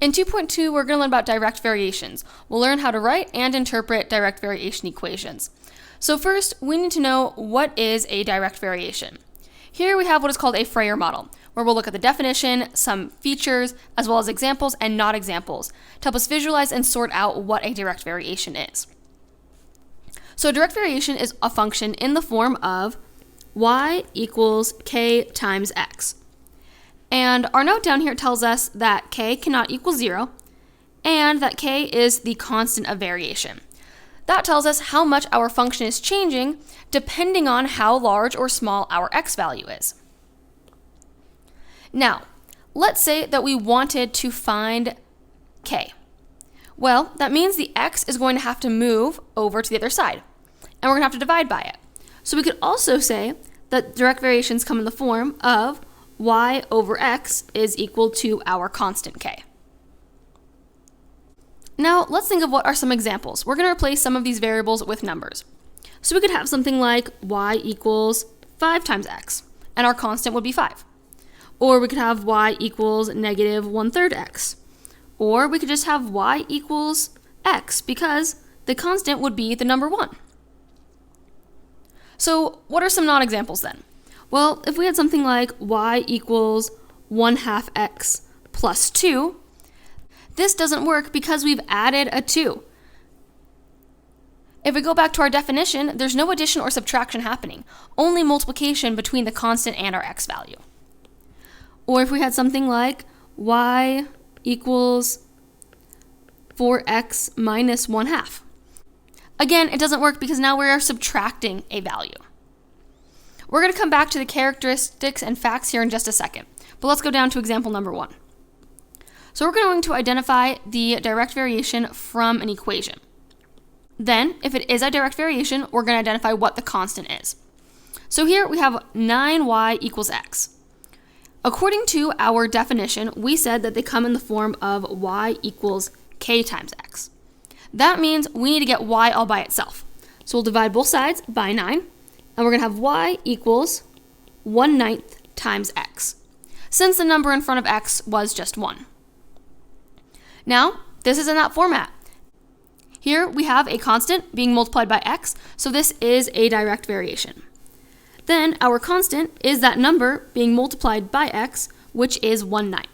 In 2.2, we're going to learn about direct variations. We'll learn how to write and interpret direct variation equations. So first, we need to know what is a direct variation. Here we have what is called a Freyer model, where we'll look at the definition, some features, as well as examples and not examples, to help us visualize and sort out what a direct variation is. So a direct variation is a function in the form of y equals k times x. And our note down here tells us that k cannot equal 0, and that k is the constant of variation. That tells us how much our function is changing depending on how large or small our x value is. Now, let's say that we wanted to find k. Well, that means the x is going to have to move over to the other side, and we're going to have to divide by it. So we could also say that direct variations come in the form of y over x is equal to our constant k. Now, let's think of what are some examples. We're going to replace some of these variables with numbers. So we could have something like y equals 5 times x, and our constant would be 5. Or we could have y equals negative 1/3 x. Or we could just have y equals x, because the constant would be the number 1. So what are some non-examples then? Well, if we had something like y equals 1/2 x plus 2, this doesn't work because we've added a 2. If we go back to our definition, there's no addition or subtraction happening, only multiplication between the constant and our x value. Or if we had something like y equals 4x minus 1/2. Again, it doesn't work because now we are subtracting a value. We're going to come back to the characteristics and facts here in just a second, but let's go down to example number 1. So we're going to identify the direct variation from an equation. Then, if it is a direct variation, we're going to identify what the constant is. So here we have 9y equals x. According to our definition, we said that they come in the form of y equals k times x. That means we need to get y all by itself. So we'll divide both sides by 9, and we're going to have y equals 1/9 times x, since the number in front of x was just 1. Now, this is in that format. Here we have a constant being multiplied by x, so this is a direct variation. Then our constant is that number being multiplied by x, which is 1/9.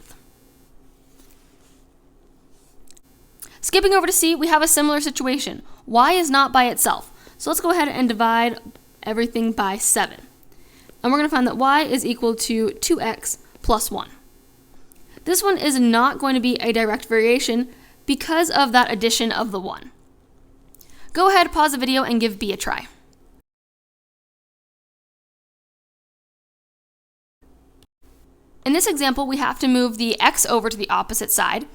Skipping over to C, we have a similar situation. Y is not by itself, so let's go ahead and divide everything by 7. And we're going to find that y is equal to 2x plus 1. This one is not going to be a direct variation because of that addition of the 1. Go ahead, pause the video, and give B a try. In this example, we have to move the x over to the opposite side,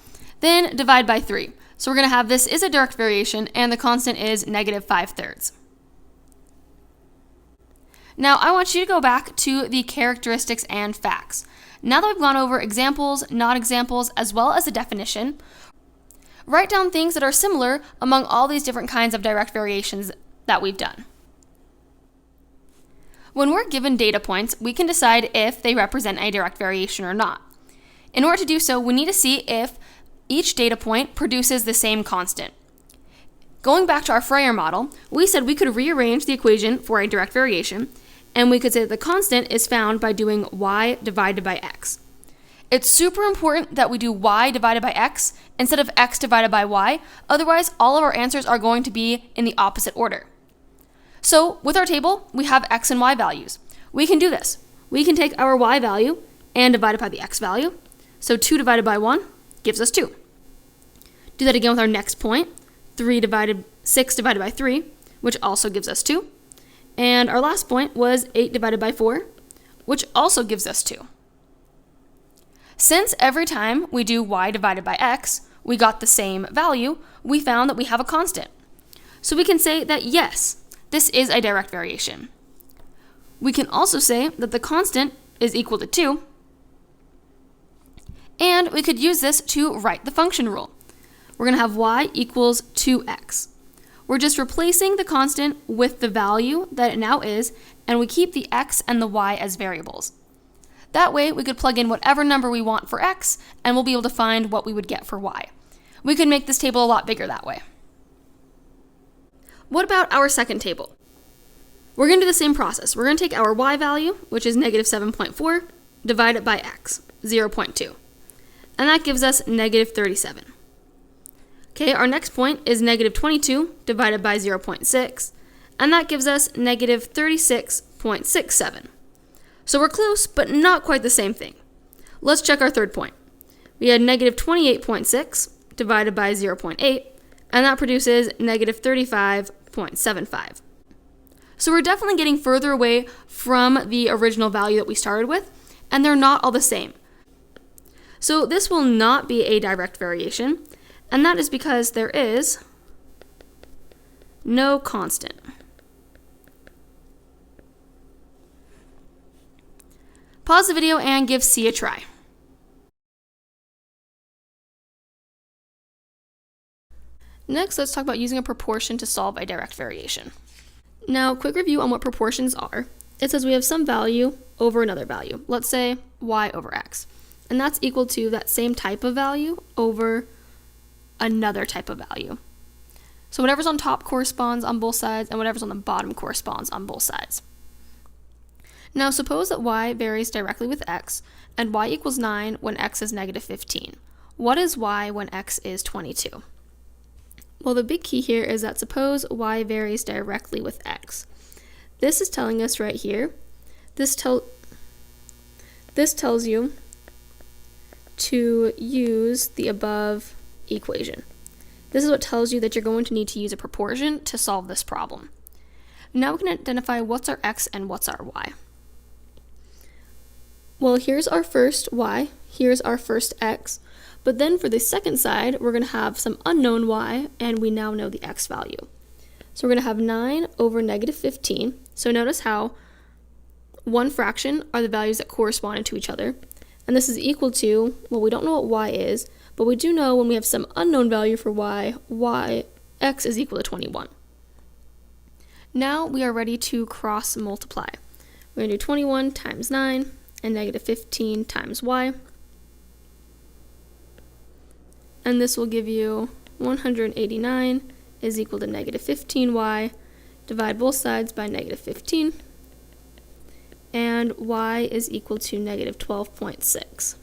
then divide by 3. So we're going to have this is a direct variation, and the constant is negative 5/3. Now, I want you to go back to the characteristics and facts. Now that we've gone over examples, not examples, as well as the definition, write down things that are similar among all these different kinds of direct variations that we've done. When we're given data points, we can decide if they represent a direct variation or not. In order to do so, we need to see if each data point produces the same constant. Going back to our Freyer model, we said we could rearrange the equation for a direct variation, and we could say that the constant is found by doing y divided by x. It's super important that we do y divided by x instead of x divided by y, otherwise all of our answers are going to be in the opposite order. So with our table, we have x and y values. We can do this. We can take our y value and divide it by the x value. So 2 divided by 1 gives us 2. Do that again with our next point, 6 divided by 3, which also gives us 2. And our last point was 8 divided by 4, which also gives us 2. Since every time we do y divided by x, we got the same value, we found that we have a constant. So we can say that yes, this is a direct variation. We can also say that the constant is equal to 2, and we could use this to write the function rule. We're going to have y equals 2x. We're just replacing the constant with the value that it now is, and we keep the x and the y as variables. That way, we could plug in whatever number we want for x, and we'll be able to find what we would get for y. We could make this table a lot bigger that way. What about our second table? We're going to do the same process. We're going to take our y value, which is negative 7.4, divide it by x, 0.2. And that gives us negative 37. Okay, our next point is negative 22 divided by 0.6, and that gives us negative 36.67. So we're close, but not quite the same thing. Let's check our third point. We had negative 28.6 divided by 0.8, and that produces negative 35.75. So we're definitely getting further away from the original value that we started with, and they're not all the same. So this will not be a direct variation, and that is because there is no constant. Pause the video and give C a try. Next, let's talk about using a proportion to solve a direct variation. Now, quick review on what proportions are. It says we have some value over another value. Let's say y over x. And that's equal to that same type of value over another type of value. So whatever's on top corresponds on both sides, and whatever's on the bottom corresponds on both sides. Now, suppose that y varies directly with x, and y equals 9 when x is negative 15. What is y when x is 22? Well, the big key here is that suppose y varies directly with x. This is telling us right here, this tells you to use the above equation. This is what tells you that you're going to need to use a proportion to solve this problem. Now we can identify what's our x and what's our y. Well, here's our first y, here's our first x, but then for the second side, we're going to have some unknown y, and we now know the x value. So we're going to have 9 over negative 15. So notice how one fraction are the values that correspond to each other. And this is equal to, well, we don't know what y is, but we do know when we have some unknown value for y, x is equal to 21. Now we are ready to cross multiply. We're going to do 21 times 9 and negative 15 times y. And this will give you 189 is equal to negative 15y. Divide both sides by negative 15. And y is equal to negative 12.6.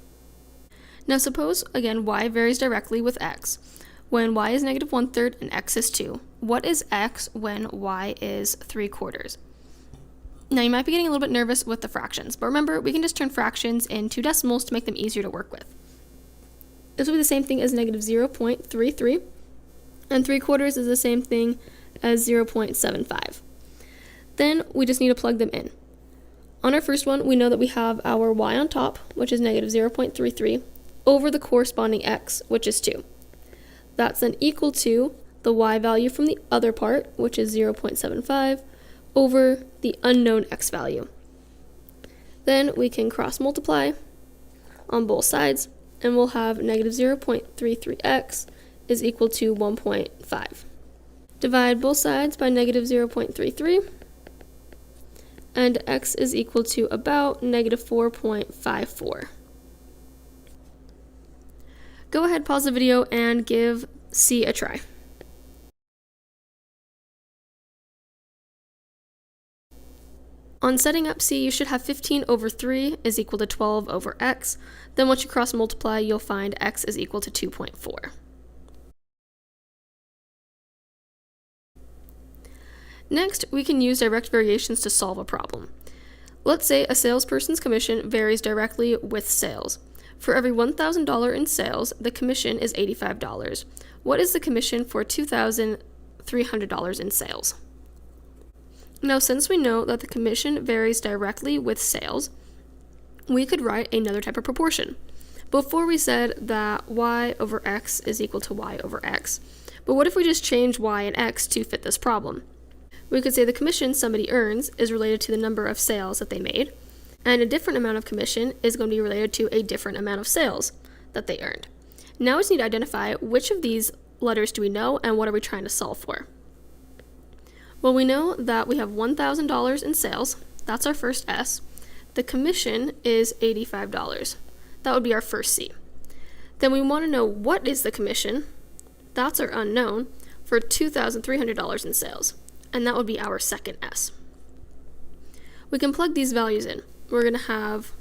Now suppose, again, y varies directly with x. When y is negative 1/3 and x is 2, what is x when y is 3/4? Now you might be getting a little bit nervous with the fractions, but remember, we can just turn fractions into decimals to make them easier to work with. This will be the same thing as negative 0.33, and 3/4 is the same thing as 0.75. Then we just need to plug them in. On our first one, we know that we have our y on top, which is negative 0.33, over the corresponding x, which is 2. That's then equal to the y value from the other part, which is 0.75, over the unknown x value. Then we can cross multiply on both sides, and we'll have negative 0.33x is equal to 1.5. Divide both sides by negative 0.33, and x is equal to about negative 4.54. Go ahead, pause the video, and give C a try. On setting up C, you should have 15 over 3 is equal to 12 over x. Then once you cross multiply, you'll find x is equal to 2.4. Next, we can use direct variations to solve a problem. Let's say a salesperson's commission varies directly with sales. For every $1,000 in sales, the commission is $85. What is the commission for $2,300 in sales? Now, since we know that the commission varies directly with sales, we could write another type of proportion. Before we said that y over x is equal to y over x. But what if we just change y and x to fit this problem? We could say the commission somebody earns is related to the number of sales that they made, and a different amount of commission is going to be related to a different amount of sales that they earned. Now we just need to identify which of these letters do we know and what are we trying to solve for. Well, we know that we have $1,000 in sales. That's our first S. the commission is $85. That would be our first C. Then we want to know what is the commission, that's our unknown, for $2,300 in sales, and that would be our second S. We can plug these values in. We're going to have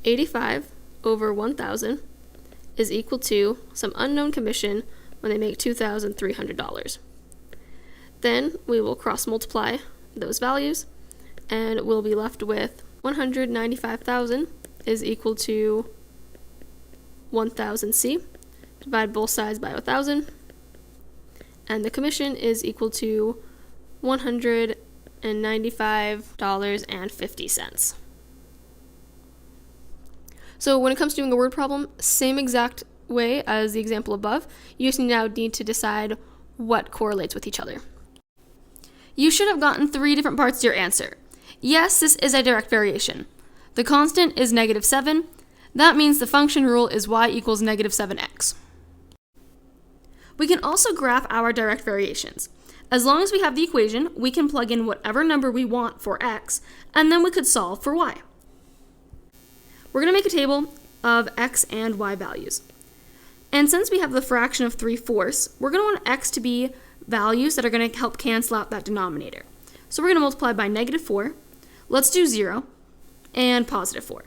85 over 1,000 is equal to some unknown commission when they make $2,300. Then we will cross multiply those values, and we'll be left with 195,000 is equal to 1,000C. Divide both sides by 1,000, and the commission is equal to $195.50. So when it comes to doing a word problem, same exact way as the example above, you just now need to decide what correlates with each other. You should have gotten 3 different parts to your answer. Yes, this is a direct variation. The constant is -7. That means the function rule is y equals -7x. We can also graph our direct variations. As long as we have the equation, we can plug in whatever number we want for x, and then we could solve for y. We're going to make a table of x and y values. And since we have the fraction of 3/4, we're going to want x to be values that are going to help cancel out that denominator. So we're going to multiply by -4. Let's do 0 and +4.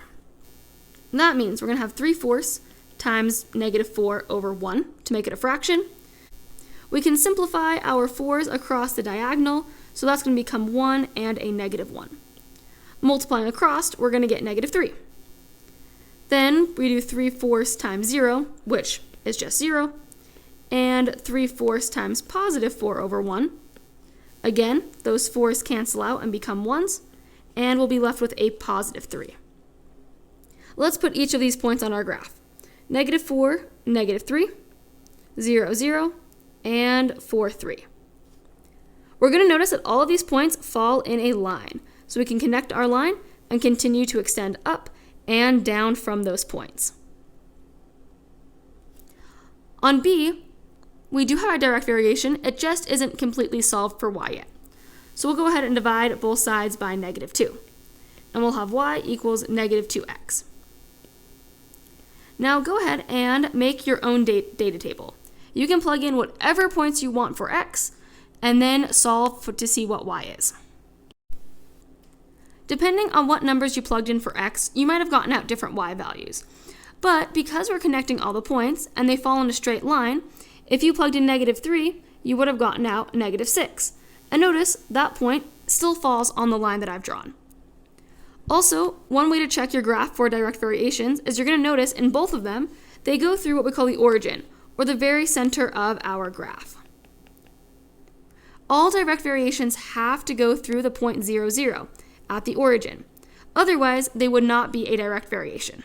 And that means we're going to have 3/4 times -4 over 1 to make it a fraction. We can simplify our 4's across the diagonal, so that's going to become 1 and a -1. Multiplying across, we're going to get -3. Then we do 3/4 times 0, which is just 0, and 3/4 times +4 over 1. Again, those 4's cancel out and become 1's, and we'll be left with a +3. Let's put each of these points on our graph. -4, -3, 0, 0, and 4, 3. We're going to notice that all of these points fall in a line, so we can connect our line and continue to extend up and down from those points. On B, we do have a direct variation, it just isn't completely solved for y yet. So we'll go ahead and divide both sides by -2, and we'll have y equals -2x. Now go ahead and make your own data table. You can plug in whatever points you want for x, and then solve to see what y is. Depending on what numbers you plugged in for x, you might have gotten out different y values. But because we're connecting all the points and they fall in a straight line, if you plugged in -3, you would have gotten out -6. And notice that point still falls on the line that I've drawn. Also, one way to check your graph for direct variations is you're going to notice in both of them, they go through what we call the origin, or the very center of our graph. All direct variations have to go through the point 0, 0 at the origin. Otherwise, they would not be a direct variation.